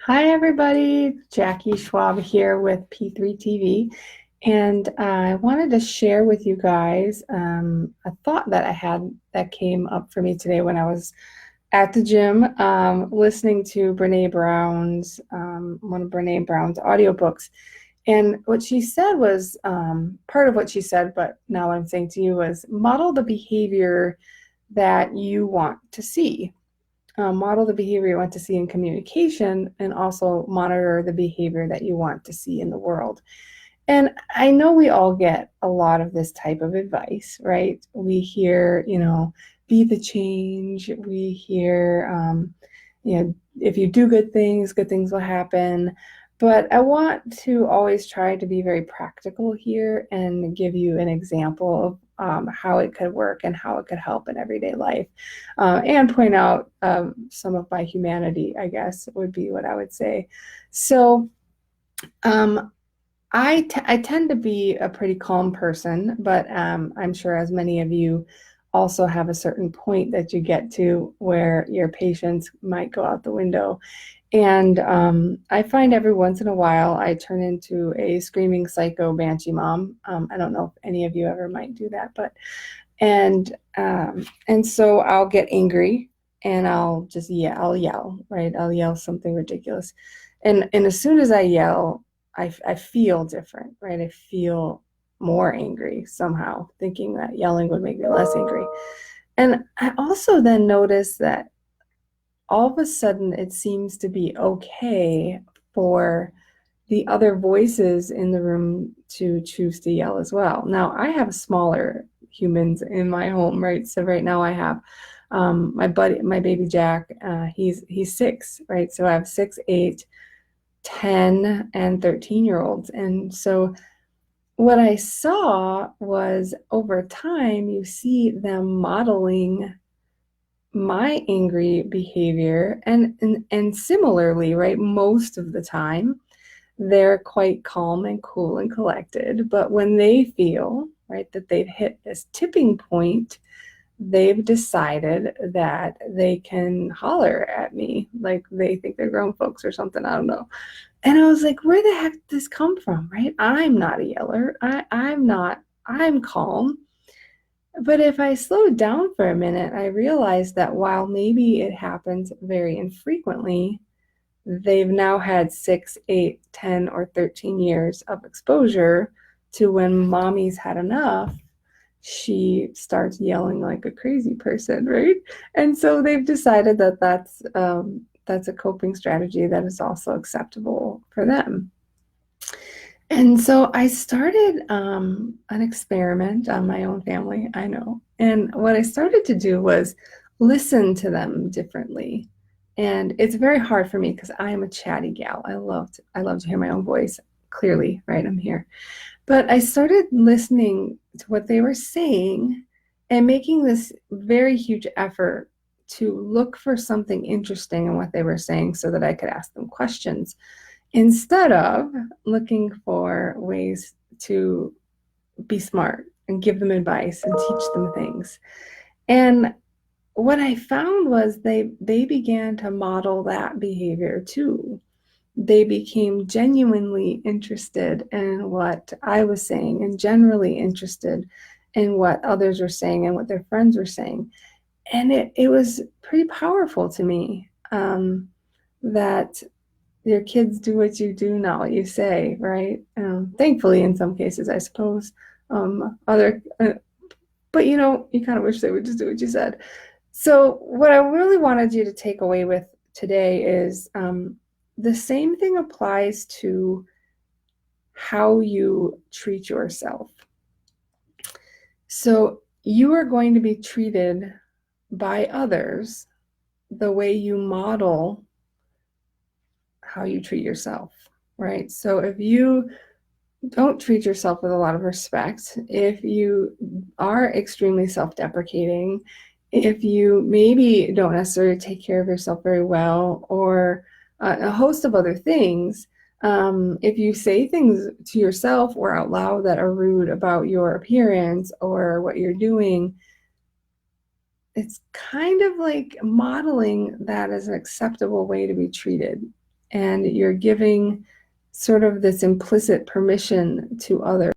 Hi, everybody. Jackie Schwab here with P3TV. And I wanted to share with you guys a thought that I had that came up for me today when I was at the gym listening to one of Brene Brown's audiobooks. And what she said was part of what she said, but now what I'm saying to you was model the behavior that you want to see. Model the behavior you want to see in communication, and also monitor the behavior that you want to see in the world. And I know we all get a lot of this type of advice, right? We hear, be the change. We hear, if you do good things will happen. But I want to always try to be very practical here and give you an example of how it could work and how it could help in everyday life, and point out some of my humanity, I guess, would be what I would say. So, I tend to be a pretty calm person, but I'm sure as many of you also have a certain point that you get to where your patience might go out the window. And I find every once in a while I turn into a screaming psycho banshee mom. I don't know if any of you ever might do that, but and so I'll get angry and I'll yell, right? I'll yell something ridiculous. And as soon as I yell, I feel different, right? I feel more angry somehow, thinking that yelling would make me less angry. And I also then notice that all of a sudden it seems to be okay for the other voices in the room to choose to yell as well. Now, I have smaller humans in my home, right? So right now I have my baby Jack, he's 6, right? So I have 6, 8, 10, and 13-year-olds. And so what I saw was over time, you see them modeling my angry behavior, and similarly, right, most of the time they're quite calm and cool and collected, but when they feel, right, that they've hit this tipping point, they've decided that they can holler at me like they think they're grown folks or something. I don't know. And I was like, where the heck did this come from, right? I'm not a yeller. I'm not. I'm calm. But if I slowed down for a minute, I realized that while maybe it happens very infrequently, they've now had 6, 8, 10, or 13 years of exposure to when mommy's had enough, she starts yelling like a crazy person, right? And so they've decided that that's a coping strategy that is also acceptable for them. And so I started an experiment on my own family, I know. And what I started to do was listen to them differently. And it's very hard for me because I am a chatty gal. I love to hear my own voice clearly, right? I'm here. But I started listening to what they were saying and making this very huge effort to look for something interesting in what they were saying so that I could ask them questions instead of looking for ways to be smart and give them advice and teach them things. And what I found was they began to model that behavior too. They became genuinely interested in what I was saying and generally interested in what others were saying and what their friends were saying. And it was pretty powerful to me, that your kids do what you do, not what you say, right? Thankfully, in some cases, I suppose. Other, but you kind of wish they would just do what you said. So, what I really wanted you to take away with today is the same thing applies to how you treat yourself. So, you are going to be treated by others the way you model how you treat yourself, right? So, if you don't treat yourself with a lot of respect, if you are extremely self-deprecating, if you maybe don't necessarily take care of yourself very well, or a host of other things, if you say things to yourself or out loud that are rude about your appearance or what you're doing, it's kind of like modeling that as an acceptable way to be treated. and you're giving sort of this implicit permission to others